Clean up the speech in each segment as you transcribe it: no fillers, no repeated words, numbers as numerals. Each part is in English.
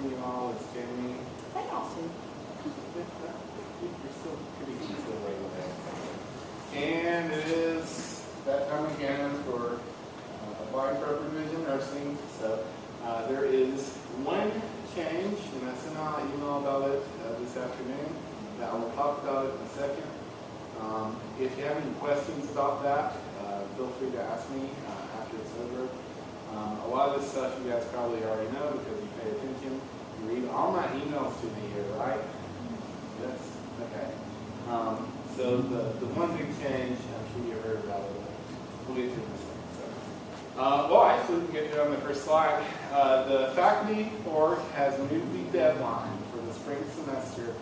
meeting you all. It's Jamie. Hey, Austin. You're still pretty easily away with that. And it is that time again for applying for upper division nursing. So there is one change, and I sent out an email about it this afternoon. That I will talk about it in a second. If you have any questions about that, feel free to ask me after it's over. A lot of this stuff you guys probably already know because you pay attention. You read all my emails to me here, right? Yes? Okay. So the one big change, I'm sure you heard about it. We'll get to it in a second. So. Well, actually, we can get to it on the first slide. The faculty board has moved the deadline for the spring semester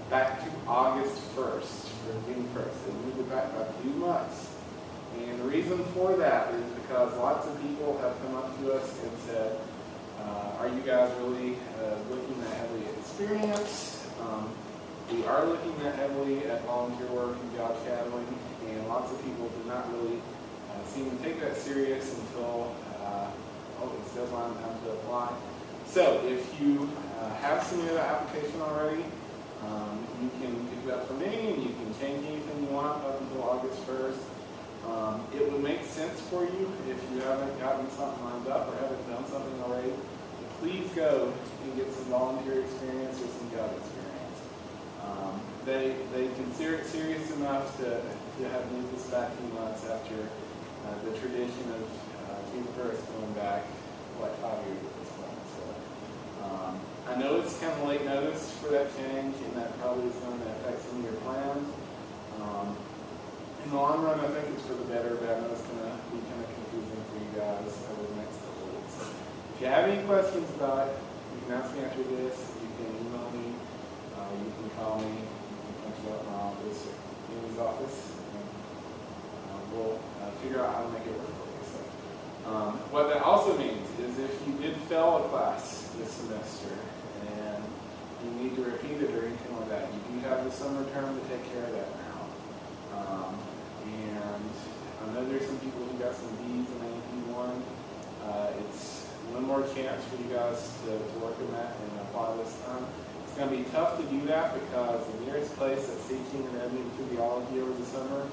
back to August 1st, for June 1st. They moved it back by 2 months. And the reason for that is because lots of people have come up to us and said, are you guys really looking that heavily at experience? We are looking that heavily at volunteer work and job shadowing, and lots of people do not really seem to take that serious until it's deadline time to apply. So if you have submitted an application already, you can pick it up from me and you can change anything you want up until August 1st. It would make sense for you if you haven't gotten something lined up or haven't done something already. Please go and get some volunteer experience or some job experience. They consider it serious enough to have moved this back 2 months after the tradition of June 1st going back like 5 years at this point. So I know it's kind of late notice for that change, and that probably is going to affect some of your plans. In the long run, I think it's for the better, but I know it's going to be kind of confusing for you guys over the next couple of weeks. So if you have any questions about it, you can ask me after this. You can email me. You can call me. You can punch it up in my office or Amy's office. And we'll figure out how to make it work for you. So, what that also means is if you did fail a class this semester and you need to repeat it or anything like that, you do have the summer term to take care of that now. And I know there's some people who got some D's in AP1. It's one more chance for you guys to work in that and apply this time. It's going to be tough to do that because the nearest place that's teaching and editing physiology over the summer,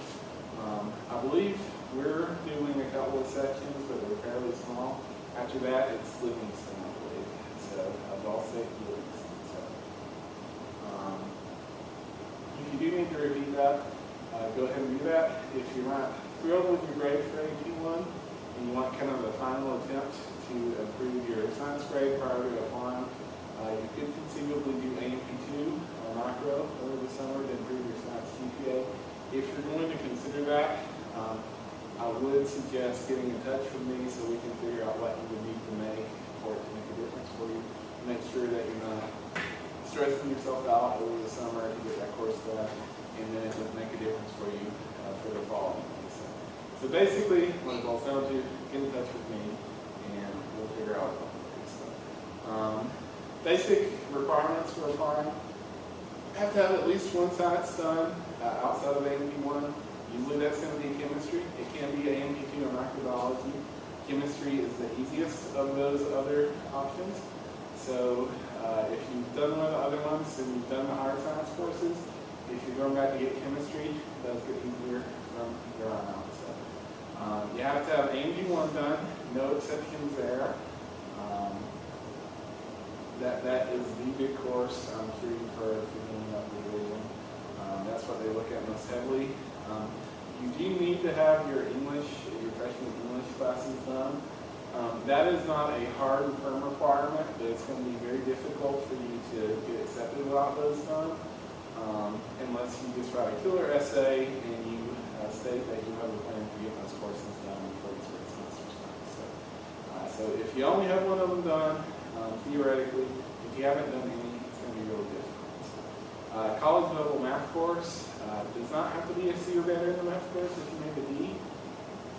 I believe we're doing a couple of sections, but they're fairly small. After that, it's Livingston, I believe. So, Ball State Livingston. So, if you do need to repeat that, go ahead and do that. If you're not thrilled with your grade for AP1 and you want kind of a final attempt to improve your science grade prior to applying, you could conceivably do AP2 or macro over the summer to improve your science GPA. If you're going to consider that, I would suggest getting in touch with me so we can figure out what you would need to make for it to make a difference for you. Make sure that you're not stressing yourself out over the summer to get that course done, and then it would make a difference for you for the fall. So basically, what it boils down to, get in touch with me, and we'll figure out what to do. So, basic requirements for applying. You have to have at least one science done outside of AP1. Usually that's going to be chemistry. It can be AP2 or microbiology. Chemistry is the easiest of those other options. So if you've done one of the other ones and you've done the hard science courses, if you're going back to get chemistry, it does get easier from here on out. So you have to have AP1 done, no exceptions there. That is the big course. I'm sure you've heard if you're doing up the division. That's what they look at most heavily. You do need to have your English, your freshman English classes done. That is not a hard and firm requirement, but it's going to be very difficult for you to get accepted without those done, unless you just write a killer essay and you state that you have a plan to get those courses done before the spring semester's done. So if you only have one of them done, theoretically, if you haven't done any, it's going to be really difficult. College level math course does not have to be a C or better in the math course. If you make a D,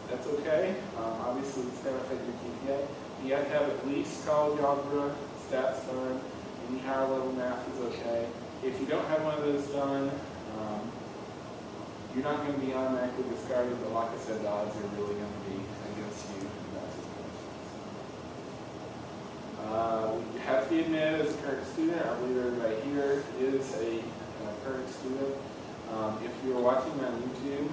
that's okay. Obviously, it's going to affect your GPA. You have to have at least college algebra, stats done. Any higher level math is okay. If you don't have one of those done, you're not going to be automatically discarded, but like I said, the odds are really going to be against you in that situation. We have to be admitted as a current student. I believe everybody here is a current student. If you're watching on YouTube,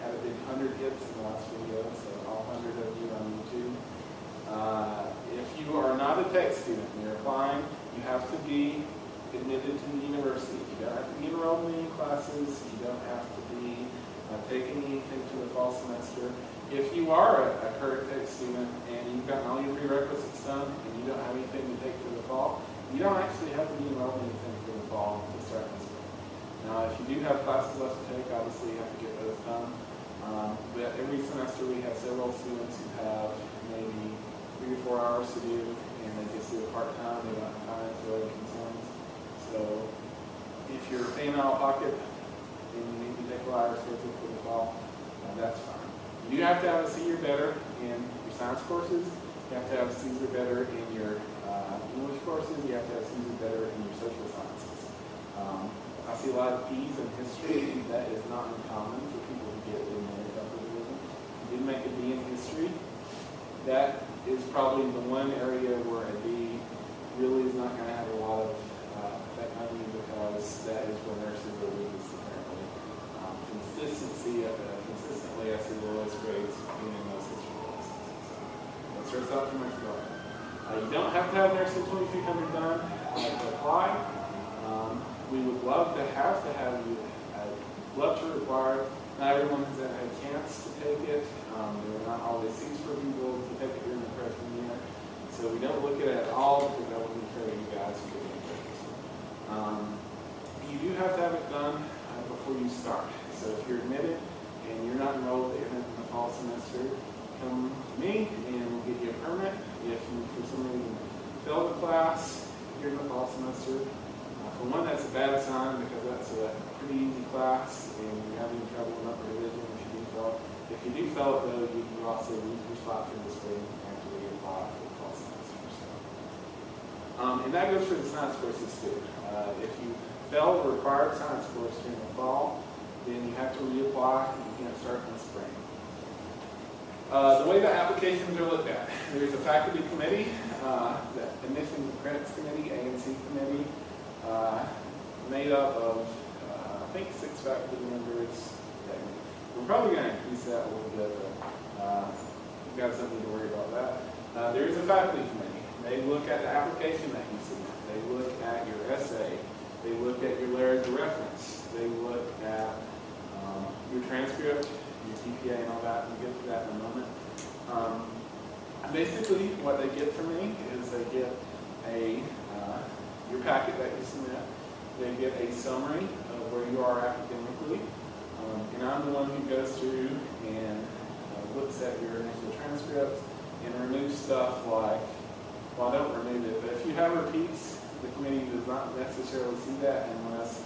had a big 100 hits in the last video, so all 100 of you on YouTube. If you are not a tech student and you're applying, you have to be admitted to the university. You don't have to be enrolled in any classes. You don't have to be taking anything to the fall semester. If you are a current tech student and you've gotten all your prerequisites done and you don't have anything to take for the fall, you don't actually have to be enrolled in anything for the fall to start in the spring. Now, if you do have classes left to take, obviously you have to get those done. But every semester we have several students who have maybe 3 or 4 hours to do, and they just do it part-time. They don't have time for other concerns. So if you're paying out of pocket and you need to take a lot of schedule for the fall, that's fine. You do have to have a C or better in your science courses. You have to have C's or better in your English courses. You have to have C's or better in your social sciences. I see a lot of B's in history. That is not uncommon for people to get in their upper division. You did make a B in history. That is probably the one area where a B really is not going to have a lot of effect on you, because that is where nurses are weakest apparently. Consistently, I see the lowest grades being in those history classes. So that starts out from much lower. You don't have to have nursing 2300 done to apply. We would love to have you. I'd love to require. Not everyone has had a chance to take it. There are not always seats for people to take it during the freshman year. So we don't look at it at all, because that would be fair to you guys who get interest. You do have to have it done before you start. So if you're admitted and you're not enrolled in the fall semester, come to me and we'll get you a permit. If you, for some reason, fail the class during the fall semester, for one, that's a bad sign, because that's a pretty easy class and you're having trouble in upper division if you do fail. If you do fail it, though, you also lose your spot for the spring after you apply for the fall semester. So. And that goes for the science courses too. If you fail the required science course during the fall, then you have to reapply and you can't start in the spring. The way the applications are looked at, there's a faculty committee, the admissions and credits committee, A&C committee, made up of, I think, 6 faculty members. We're probably going to increase that a little bit, but you guys don't need to worry about that. There is a faculty committee. They look at the application that you submit. They look at your essay. They look at your letters of reference. They look at your transcript, your GPA, and all that. We'll get to that in a moment. Basically, what they get from me is they get your packet that you submit. They get a summary of where you are academically. And I'm the one who goes through and looks at your initial transcript and removes stuff like, well, I don't remove it, but if you have repeats, the committee does not necessarily see that unless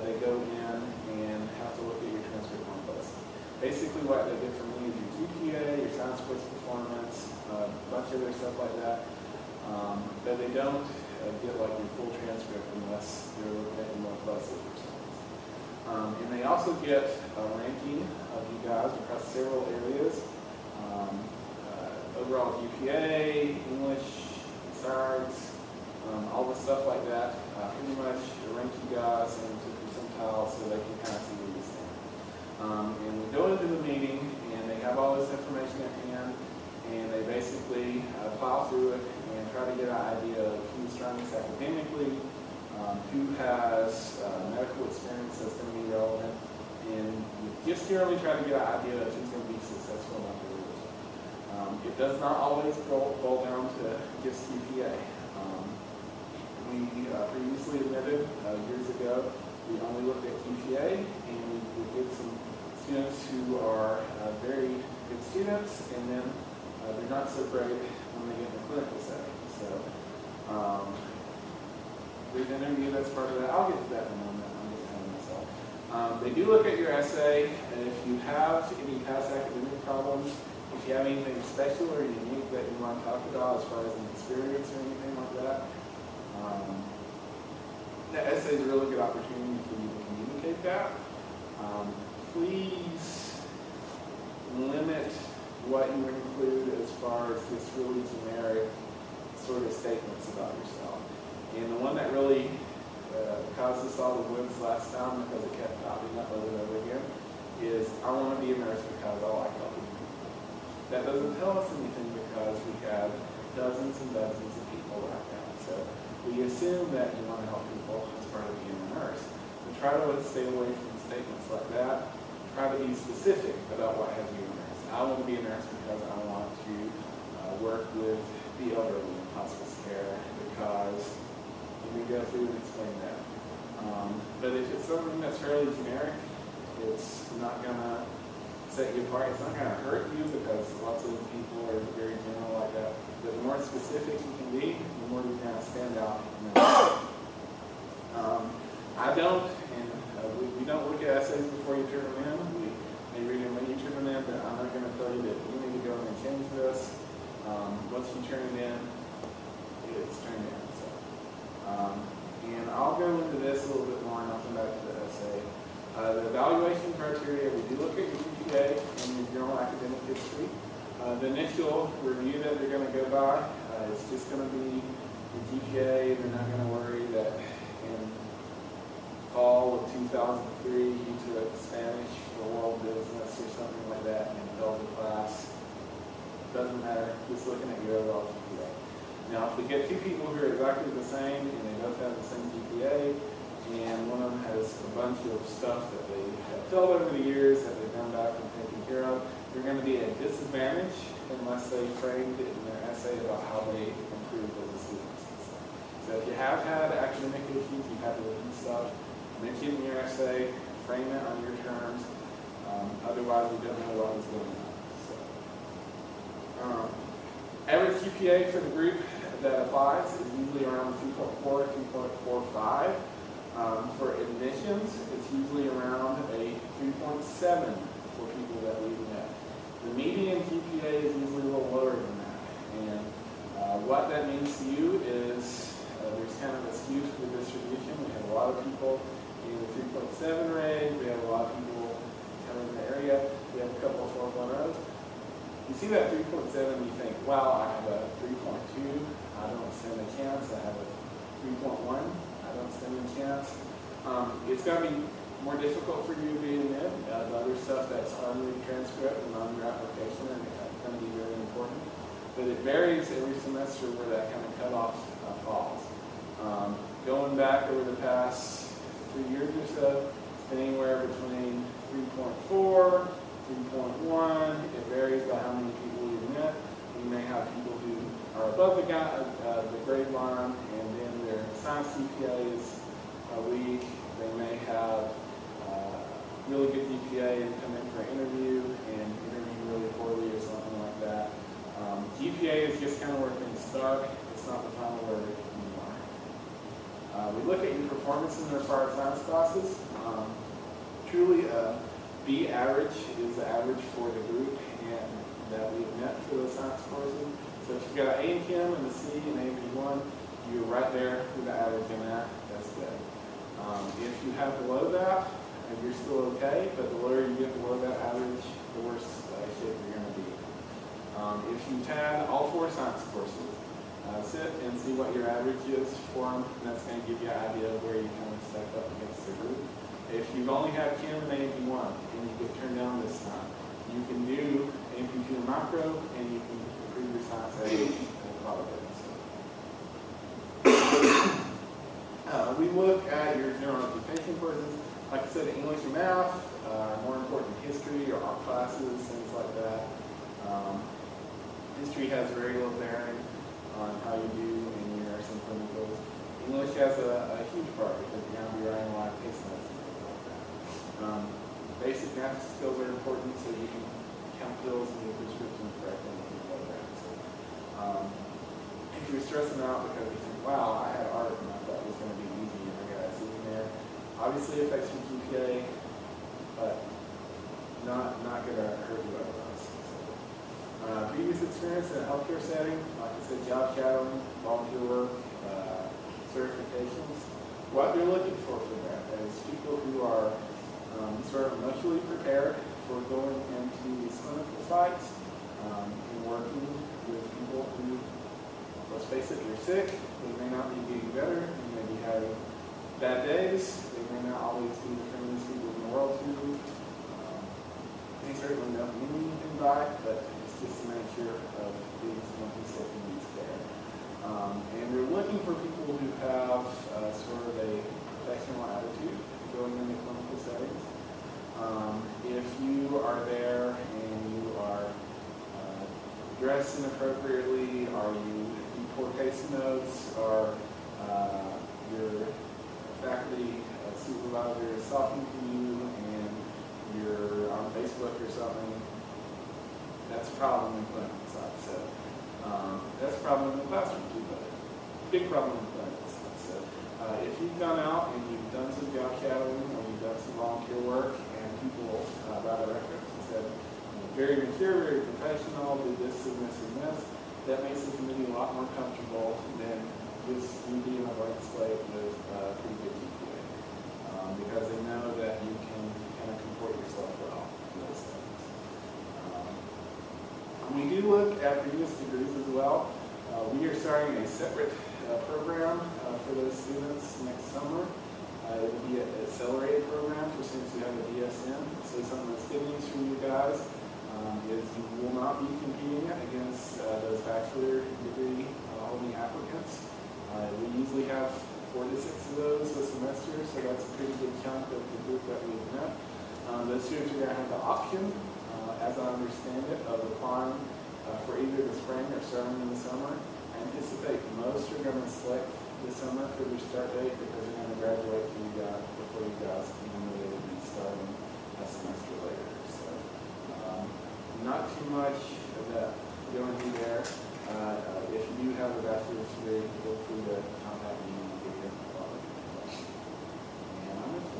they go in and have to look at your transcript more closely. Basically, what they get from me is your GPA, your science course performance, a bunch of other stuff like that. But they don't get like your full transcript unless they're looking at you more closely for some reason. And they also get a ranking of you guys across several areas. Overall GPA, English, science, all the stuff like that. Pretty much rank you guys into percentiles so they can kind of see where you stand. And we go into the meeting and they have all this information at hand, and they basically plow through it and try to get an idea of who's strongest academically, who has medical experience that's going to be relevant, and just generally try to get an idea of who's going to be successful in that career. It does not always boil down to just GPA. We previously admitted years ago, we only looked at GPA, and we would get some students who are very good students, and then they're not so great when they get in the clinical setting. So there's an interview that's part of that. I'll get to that in a moment. I'm getting ahead of myself. They do look at your essay, and if you have any past academic problems, if you have anything special or unique that you want to talk about as far as an experience or anything like that, the essay is a really good opportunity for you to communicate that. Please limit what you include as far as just really generic sort of statements about yourself. And the one that really caused us all the woods last time, because it kept popping up over and over again, is I want to be a nurse because I like helping people. That doesn't tell us anything because we have dozens and dozens of people right now. So we assume that you want to help people as part of being a nurse. But try to stay away from statements like that. Try to be specific about what has you a nurse. I want to be a nurse because I want to work with the elderly in hospice care, because we go through and explain that. But if it's something that's fairly generic, it's not going to set you apart. It's not going to hurt you, because lots of people are very general like that. But the more specific you can be, the more you're going to stand out. I don't, and we don't look at essays before you turn them in. We may read them when you turn them in, but I'm not going to tell you that you need to go in and change this. Once you turn it in, it's turned in. So, and I'll go into this a little bit more, and I'll come back to the essay. The evaluation criteria, we do look at your GPA and your general academic history. The initial review that they're going to go by is just going to be the GPA. They're not going to worry that in fall of 2003 you took Spanish for world business or something like that and failed the class. Doesn't matter, just looking at your overall GPA. Now, if we get two people who are exactly the same and they both have the same GPA, and one of them has a bunch of stuff that they have filled over the years that they've gone back and taken care of, they're going to be at a disadvantage unless they framed it in their essay about how they improved as a student. So if you have had academic issues, you've had to review stuff, mention in your essay, frame it on your terms. Otherwise, we don't know what is going on. Average GPA for the group that applies is usually around 2.4, 2.45. For admissions, it's usually around a 3.7 for people that we met. The median GPA is usually a little lower than that. And what that means to you is there's kind of a skew to the distribution. We have a lot of people in the 3.7 range. We have a lot of people kind of in the area. We have a couple of 4.0s. You see that 3.7, you think, wow, I have a 3.2, I don't stand a chance. I have a 3.1, I don't stand a chance. It's going to be more difficult for you to be in it. The other stuff that's on your transcript and on your application, and it's going to be very important. But it varies every semester where that kind of cutoff falls. Going back over the past 3 years or so, it's been anywhere between 3.4, 3.1, it varies by how many people you met. You may have people who are above the grade line, and then their science GPA is weak. They may have really good GPA and come in for an interview and interview really poorly or something like that. GPA is just kind of where things start. It's not the final word anymore. We look at your performance in the required science classes. Truly, B average is the average for the group and that we've met for those science courses. So if you've got an A in Chem and a C and A in 1, you're right there with the average in that. That's good. If you have below that, you're still okay, but the lower you get below that average, the worse shape you're going to be. If you've had all 4 science courses, sit and see what your average is for them, and that's going to give you an idea of where you kind of stack up against the group. If you've only had Chem and AP1 and you get turned down this time, you can do AP2 and macro, and you can improve your science age probably. We look at your general education courses. Like I said, English and math, more important history or art classes, things like that. History has very little bearing on how you do in your nursing clinicals. English has a huge part because you're going to be writing a lot of case notes. Basic math skills are important so you can count pills and your prescriptions correctly and things like that. So, if you're stressing out because you think, wow, I had art and I thought it was going to be easy and I got a C in there, obviously it affects your GPA, but not going to hurt you otherwise. So, previous experience in a healthcare setting, like I said, job shadowing, volunteer work, certifications. What they're looking for that is people who are sort of emotionally prepared for going into these clinical sites and working with people who let's face it, you're sick, they may not be getting better, you may be having bad days, they may not always be the friendliest people in the world to you. They certainly don't mean anything by it, but it's just the nature of being someone who's sick and needs care. And they're looking for people who have sort of a professional attitude going into clinical settings. If you are there and you are dressed inappropriately, or you poor case notes, or your faculty supervisor is talking to you and you're on Facebook or something, that's a problem in the clinical side. So that's a problem in the classroom too, but big problem in the clinical side. So if you've gone out and you've done some job shadowing or you've done some volunteer work and people write a reference and said, very mature, very professional, did this and this and this, that makes the committee a lot more comfortable than just you being a blank slate with pretty good GPA. Because they know that you can kind of comport yourself well in those things. We do look at previous degrees as well. We are starting a separate program for those students next summer. It will be an accelerated program for students who have a DSM. So some of the good news for you guys is you will not be competing against those bachelor degree holding applicants. We usually have 4 to 6 of those a semester, so that's a pretty good chunk of the group that we've met. Those students are going to have the option, as I understand it, of applying for either the spring or starting in the summer. I anticipate most are going to select this summer for their start date because they're going to graduate before you guys even though they will be starting a semester later. So not too much of that going to be there. If you do have a bachelor's degree, feel free to contact me and I'll give you a lot of information. And I'm going to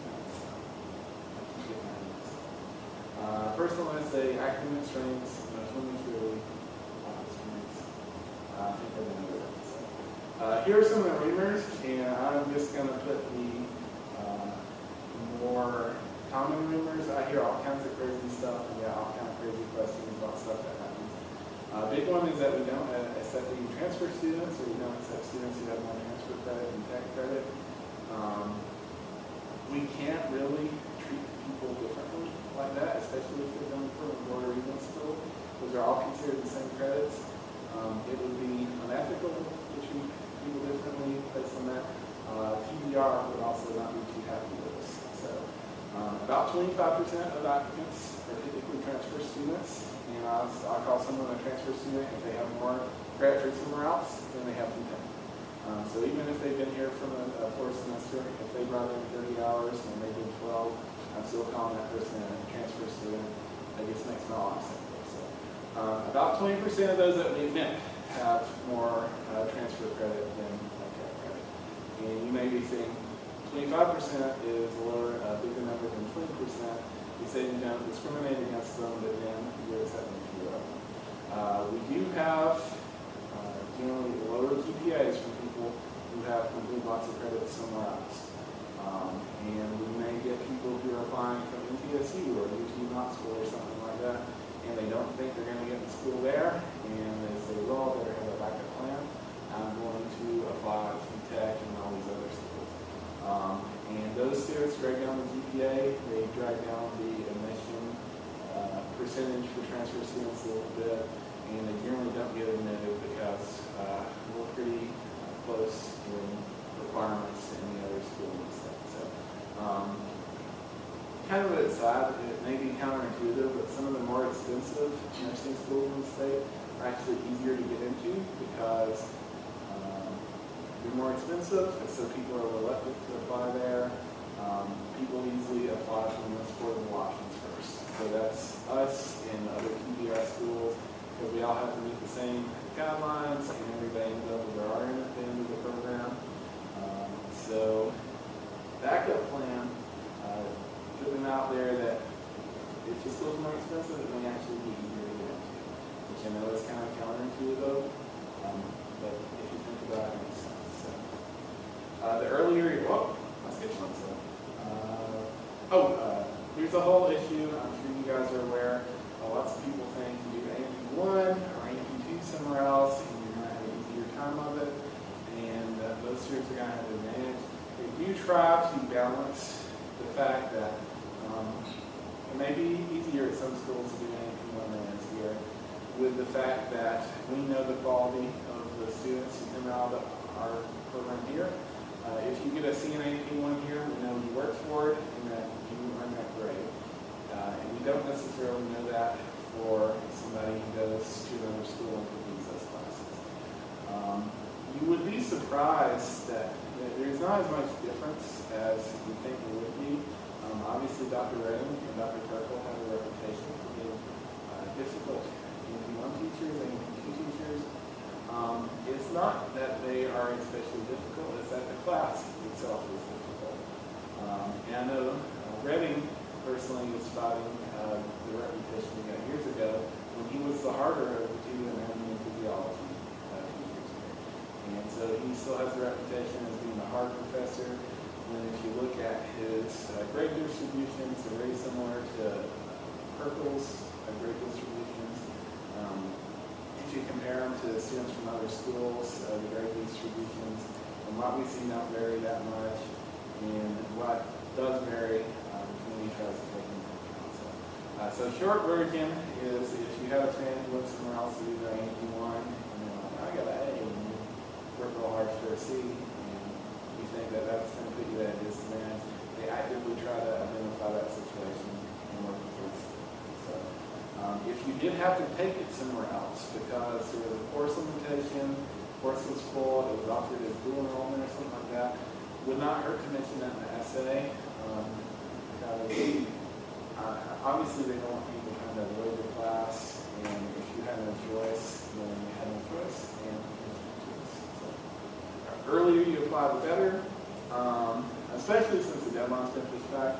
get my notes. First one is the academic strengths, swimming through strengths. I think I've been over that. Here are some of the rumors, and I'm just going to put the more common rumors. I hear all kinds of crazy stuff and get all kinds of crazy questions about stuff that happens. Big one is that we don't accept any transfer students, or we don't accept students who have more transfer credit and tech credit. We can't really treat people differently like that, especially if they're going for a board or even school. Those are all considered the same credits. It would be unethical to treat people differently based on that. TBR would also not be too happy with us. So about 25% of applicants are typically transfer students. And I'll call someone a transfer student if they have more credit for somewhere else than they have from them. So even if they've been here from a 4th semester, if they brought in 30 hours and they did 12, I'm still calling that person a transfer student. That just makes my life simpler. So about 20% of those that we've met have more transfer credit than tech credit. And you may be saying 25% is a bigger number than 20%. We say you don't discriminate against them, but then you're accepting a few of them. We do have generally lower GPAs from people who have completed lots of credits somewhere else. And we may get people who are applying from NTSU or UT Knoxville or something like that, and they don't think they're going to get in school there, and they say, well, they have a backup plan. I'm going to apply to Tech and all these other schools. And those students drag down the GPA, they drag down the admission percentage for transfer students a little bit, and they generally don't get admitted because we're pretty close in requirements in the other school and stuff. So, kind of an aside, it may be counterintuitive, but some of the more expensive nursing schools in the state are actually easier to get into because they're more expensive, and so people are reluctant to apply there. People usually apply from the most affordable options first. So that's us and other PBR schools, because we all have to meet the same guidelines, and everybody ends up with their RN at the end of the program. So backup plan, put them out there that if your school's more expensive, it may actually be easier to get into, which I know is kind of counterintuitive, but if you think about it, it makes sense. So, the earlier, I'll skip one. Here's a whole issue. I'm sure you guys are aware. Lots of people think you do AP1 or AP2 somewhere else, and you're going to have an easier time of it, and those students are going to have an advantage. They do try to balance the fact that it may be easier at some schools to do anything when they're here, with the fact that we know the quality of the students who come out of our program here. If you get a CNAP1 here, we know you worked for it and that you earned that grade. And we don't necessarily know that for somebody who goes to another school and completes those classes. You would be surprised that there's not as much difference as you think there would be. Obviously, Dr. Redding and Dr. Turkle have a reputation for being difficult NP1 teachers and NP2 teachers. It's not that they are especially difficult, it's that the class itself is difficult. And I know Redding personally is fighting the reputation he got years ago when he was the harder of the two anatomy and physiology teachers. And so he still has the reputation as being the hard professor. And if you look at his grade distributions, they're very similar to Perkle's grade distributions. If you compare them to the students from other schools, the grade distributions, and what we see don't vary that much, and what does vary, community tries to take into account. So short version is if you have a friend who went somewhere else to do their AP1, and they're like, I got an A, and you work real hard for a C, and you think that that's going to put you at a disadvantage, they actively try to identify that situation and work towards it. So if you did have to take it somewhere else because there was a course limitation, course was full, it was offered as dual enrollment or something like that, would not hurt to mention that in the essay. Because obviously they don't want you to kind of avoid the class, and if you had no choice, then you had no choice, and so earlier you apply, the better, especially since the deadline's been pushed back.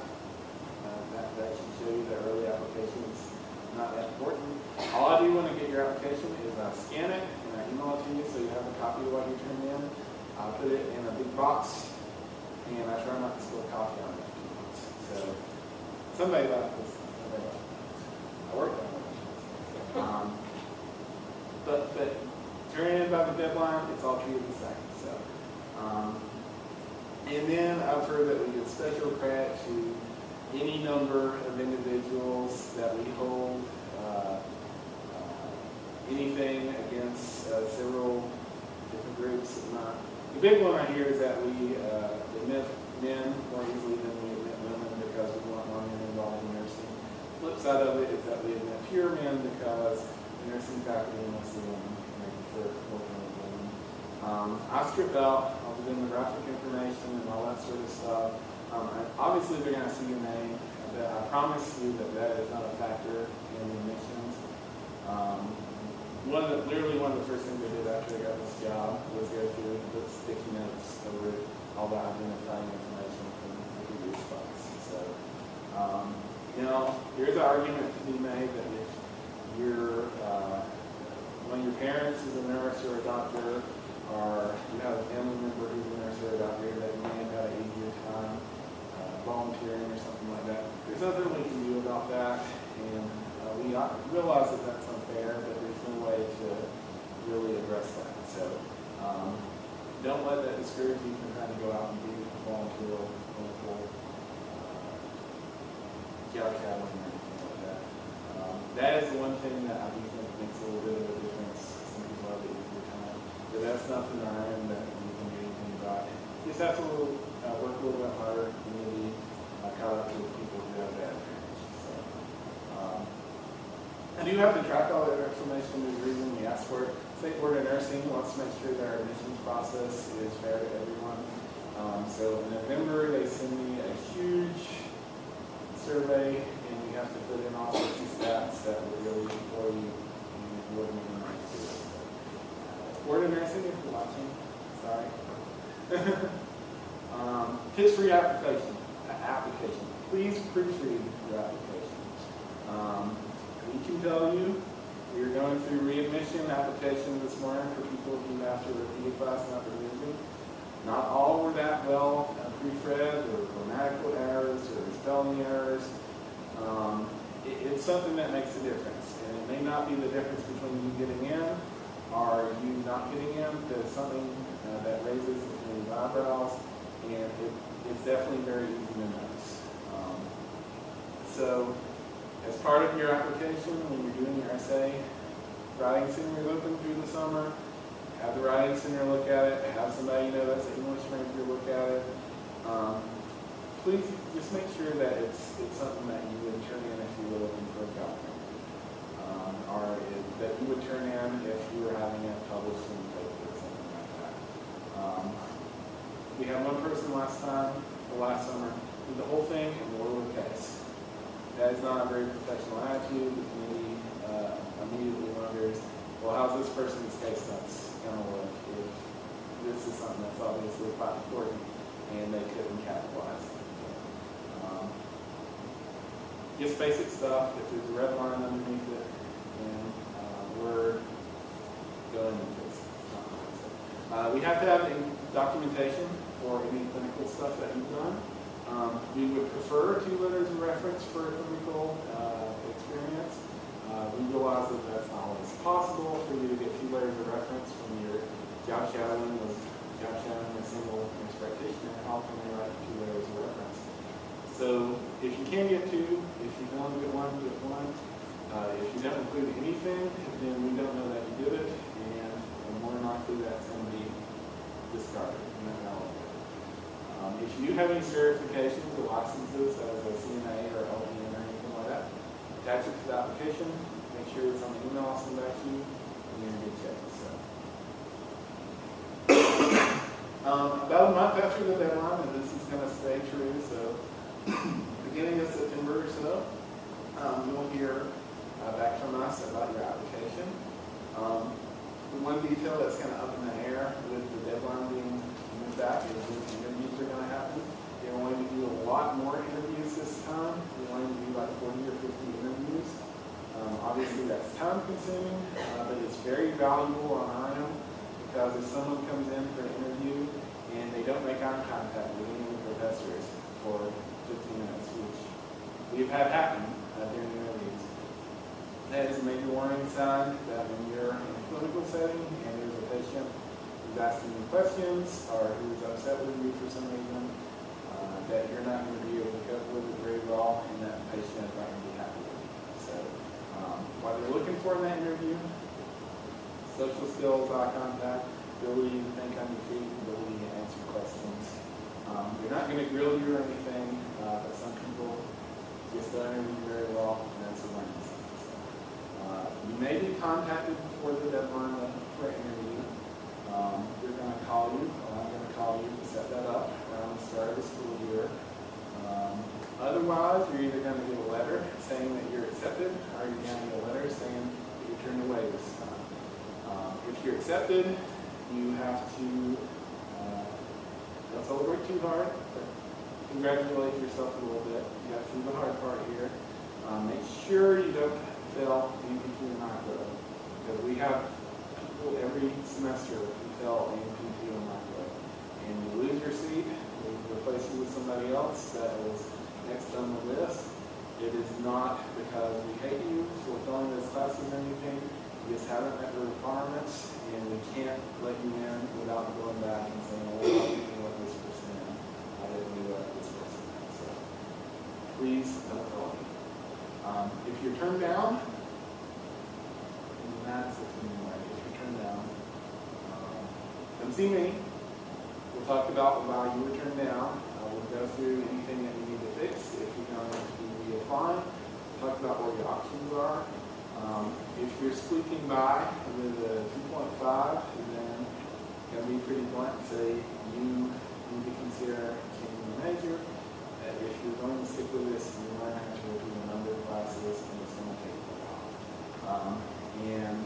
That should show you that early application is not that important. All I do when I get your application is I scan it and I email it to you so you have a copy of what you turned in. I put it in a big box and I try not to spill coffee on it. So somebody left this. I worked on it. But turn in by the deadline, it's all treated the same. So, and then I've heard that we give special credit to any number of individuals that we hold anything against several different groups. The big one I hear is that we admit men more easily than we admit women because we want more men involved in nursing. The flip side of it is that we admit fewer men because the nursing faculty is mostly women, and they prefer working with women. I stripped out all the demographic information and all that sort of stuff. Obviously, they're going to see your name, but I promise you that that is not a factor in the admissions. Literally one of the first things I did after I got this job was go through and put sticky notes over all the identifying information from the previous spots. So, there's an argument to be made that if one of your parents is a nurse or a doctor, or you have a family member who's a nurse or a doctor, that you may have had an easier time volunteering or something like that. There's nothing we can do about that, and we realize that that's unfair, but there's no way to really address that. So don't let that discourage you from trying to go out and do volunteer local job shadowing or anything like that. That is the one thing that I do think makes a little bit of a difference. Some people have it easier time, but that's nothing on our end that we can do anything about. You just have to work a little bit harder and maybe caught up to the people who have that advantage. So, I do have to track all that information. There's a reason we ask for it. State Board of Nursing wants to make sure that our admissions process is fair to everyone. So in November, they send me a huge survey, and we have to put in all sorts of stats that would really employ you and you wouldn't even like to do it. So, Board of Nursing, if you're watching, sorry. Tips for your application. Please proofread your application. We can tell you we are going through readmission applications this morning for people who have to repeat a class and not revision. Not all were that well proofread. There were grammatical errors or spelling errors. It's something that makes a difference, and it may not be the difference between you getting in Are you not getting in? There's something that raises his eyebrows, and it's definitely very easy to notice. So, as part of your application, when you're doing your essay, writing center is open through the summer. Have the writing center look at it. Have somebody you know that's an English major look at it. Please just make sure that it's something that you would turn in if you were looking for a job, or that you would turn in if you were having it published in the paper or something like that. We had one person last summer, did the whole thing and wrote a case. That is not a very professional attitude. The community immediately wonders, well, how's this person's case notes going to work if this is something that's obviously quite important and they couldn't capitalize it? Just basic stuff. If there's a red line underneath it, and we're going into this. We have to have documentation for any clinical stuff that you've done. We would prefer 2 letters of reference for a clinical experience. We realize that that's not always possible for you to get 2 letters of reference from your job shadowing a single nurse practitioner. How can they write 2 letters of reference? So if you can get 2, if you can only get 1, get 1. If you don't include anything, then we don't know that you did it, and more than likely that's going to be discarded. If you do have any certifications or licenses as a CNA or LPN or anything like that, attach it to the application. Make sure it's on the email I'll send back to you, and you're in good shape. About a month after the deadline, and this is going to stay true, so beginning of September or so, you'll hear back from us about your application. The one detail that's kind of up in the air with the deadline being moved back is when interviews are going to happen. You're going to do a lot more interviews this time. You're going to do like 40 or 50 interviews. Obviously that's time consuming, but it's very valuable on our end, because if someone comes in for an interview and they don't make eye contact with any of the professors for 15 minutes, which we've had happen during the interviews, that is a major warning sign that when you're in a clinical setting and there's a patient who's asking you questions or who's upset with you for some reason, that you're not going to be able to cope with it very well, and that patient is not going to be happy with you. So what they're looking for in that interview: social skills, eye contact, ability to think on your feet, ability to answer questions. They're not going to grill you or anything, but some people just don't interview very well, and that's a learning thing. You may be contacted before the deadline for an interview. They're going to call you, or I'm going to call you to set that up around the start of the school year. Otherwise, you're either going to get a letter saying that you're accepted, or you're going to get a letter saying that you're turned away this time. If you're accepted, you have to, don't celebrate too hard, but congratulate yourself a little bit. You have to do the hard part here. Make sure you don't fail AMPT or micro, because we have people every semester who fail AMPT or micro. And you lose your seat, we replace you with somebody else that is next on the list. It is not because we hate you for failing those classes or anything. We just haven't met the requirements, and we can't let you in without going back and saying, well, I didn't let this person in. I didn't let this person in. So please don't fail me. If you're turned down, if you're turned down, come see me. We'll talk about why you were turned down. We'll go through anything that you need to fix. If you're going to reapply, talk about what your options are. If you're squeaking by with a 2.5, then you're going to be pretty blunt and say you need to consider changing the major. If you're going to stick with this, you're going to have to go through a number of classes, and it's going to take a while. And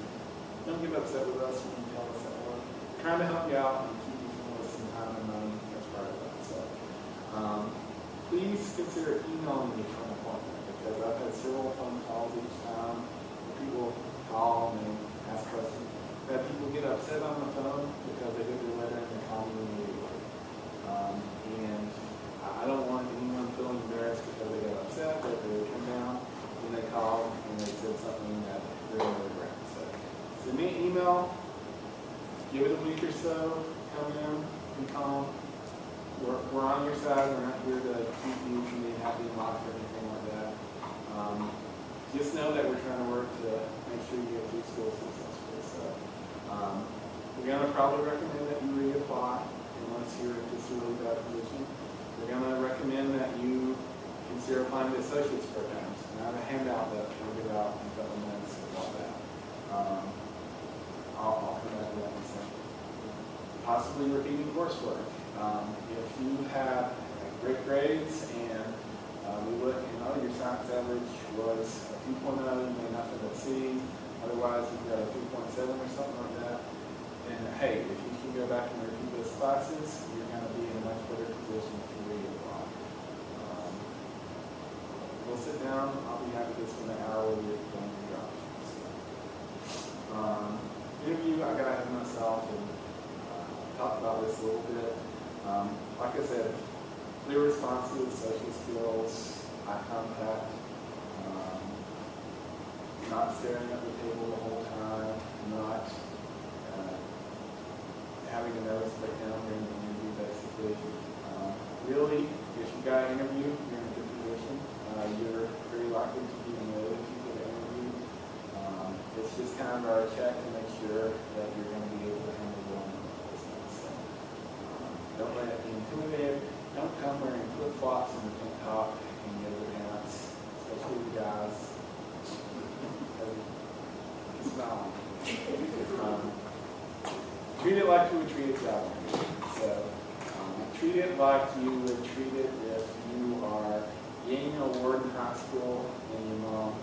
don't get upset with us when you tell us that we're trying to help you out and keep you from wasting time and money. That's part of that. So please consider emailing me for an appointment, because I've had several phone calls each time. People call and they ask questions. I've had people get upset on the phone because they get their letter and they call me immediately. And I don't want anyone feeling embarrassed because they got upset that they were turned down when they called and they said something that they're going to regret. So send me an email, give it a week or so, come in, be calm. We're on your side. We're not here to keep you from being happy in life or anything like that. Just know that we're trying to work to make sure you get through school successfully. So we're going to probably recommend that you reapply unless you're in just a really bad position. We're going to recommend that you consider applying to associates programs. And I have a handout that we'll give out in a couple minutes about that. I'll come back to that in a second. Possibly repeating coursework. If you have great grades and we look and your science average was a 2.0, you made nothing but C, otherwise you've got a 2.7 or something like that, then hey, if you can go back and repeat those classes, you're going to be in a much better position to reapply. We'll sit down. I'll be happy to spend an hour with you going through your options. Interview, I got ahead of myself and talked about this a little bit. Like I said, clear responses, social skills, eye contact, not staring at the table the whole time, not having a nervous breakdown during the interview, basically. Really, if you got an interview, you're in a good position. You're very likely to be promoted if you get an interview. It's just kind of our check to make sure that you're going to be able to handle your own business. So, don't let it be intimidated. Don't come wearing flip-flops and a tank top and yoga pants, especially the guys. Smile. Treat it like you would treat a job interview. So, treat it like you would treat it if you are getting an award in high school and your mom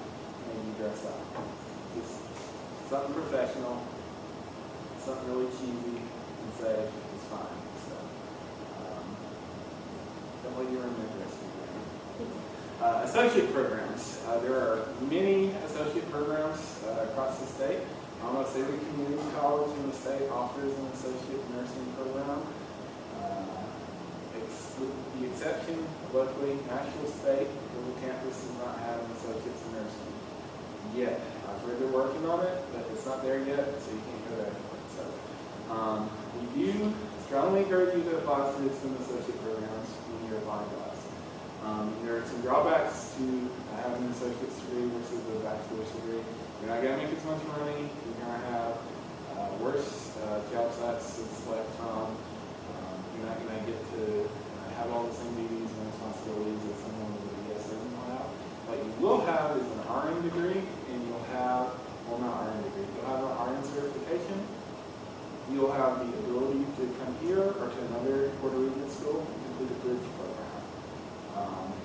made you dress up. Just something professional, something really cheesy, and say it's fine. So, don't let you remember this. Associate programs. There are many associate programs across the state. Almost every community college in the state offers an associate nursing program. With the exception locally, Nashville State, the campus does not have an associate's in nursing yet. I've heard they're working on it, but it's not there yet, so you can't go there for it. So, we do strongly encourage you to apply to some associate programs when you're applying to us. There are some drawbacks to having an associate's degree versus a bachelor's degree. You're not going to make as much money. You're going to have worse job sites to select from. You're not going to get to have all the same duties and responsibilities that someone with a BSN will have. What you will have is an RN degree, and you'll have, well, not RN degree, you'll have an RN certification. You'll have the ability to come here or to another Puerto Rican school and complete a bridge program.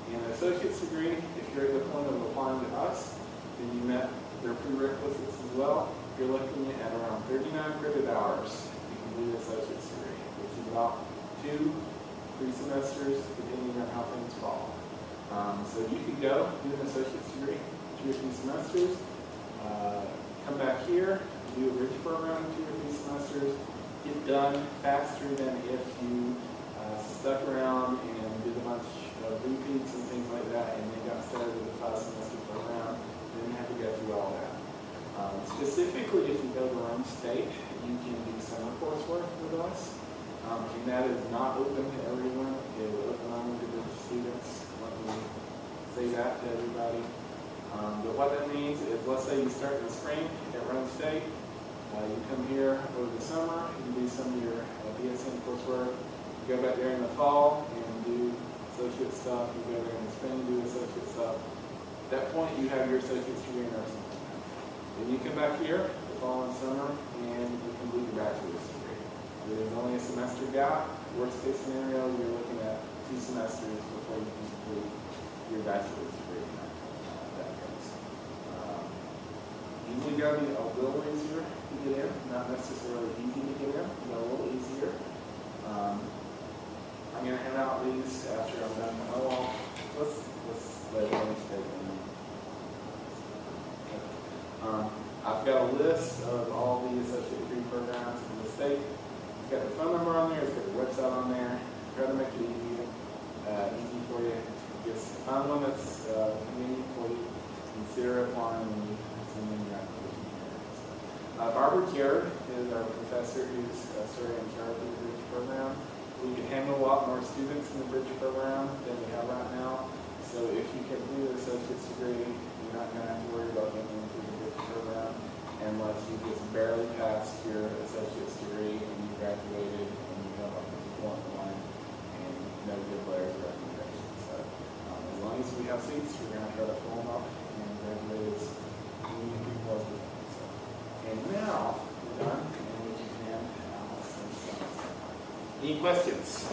In an associate's degree, if you're at the point of applying to us, then you met their prerequisites as well. You're looking at around 39 credit hours to complete an associate's degree, which is about 2-3 semesters, depending on how things fall. So you could go do an associate's degree, 2 or 3 semesters, come back here, do a bridge program, 2 or 3 semesters, get done faster than if you stuck around and did a bunch of repeats and things like that, and then got started with a 5-semester program, and then have to go through all that. Specifically, if you go to Rome State, you can do summer coursework with us. And that is not open to everyone. It will open only to the students. Let me say that to everybody. But what that means is, let's say you start in the spring at Rome State. You come here over the summer, you do some of your BSN coursework. You go back there in the fall and do associate stuff. You go there in the spring and do associate stuff. At that point, you have your associate's degree in nursing. Then you come back here the fall and summer and you complete your bachelor's degree. There's only a semester gap. Worst case scenario, you're looking at 2 semesters before you can complete your bachelor's degree in that case. Usually going to be a little easier to get in, not necessarily easy to get in, but a little easier. I'm going to hand out these after I'm done. Oh, well, let's let me take them. I've got a list of all the associate degree programs in the state. It's got the phone number on there. It's got the website on there. Try to make it easy for you. Just find one that's convenient for you. Consider applying when you send in your application here. So, Barbara Jared is our professor who's sort of in charge of the bridge program. We can handle a lot more students in the bridge program than we have right now. So if you complete an associate's degree, you're not going to have to worry about getting into the bridge program unless you just barely passed your associate's degree and you graduated and you have like a 2.1 and no good letters of recommendation. So as long as we have seats, we're going to try to fill them up and graduate as many people as we can. So, and now we're done, and we can hand out some stuff. Any questions?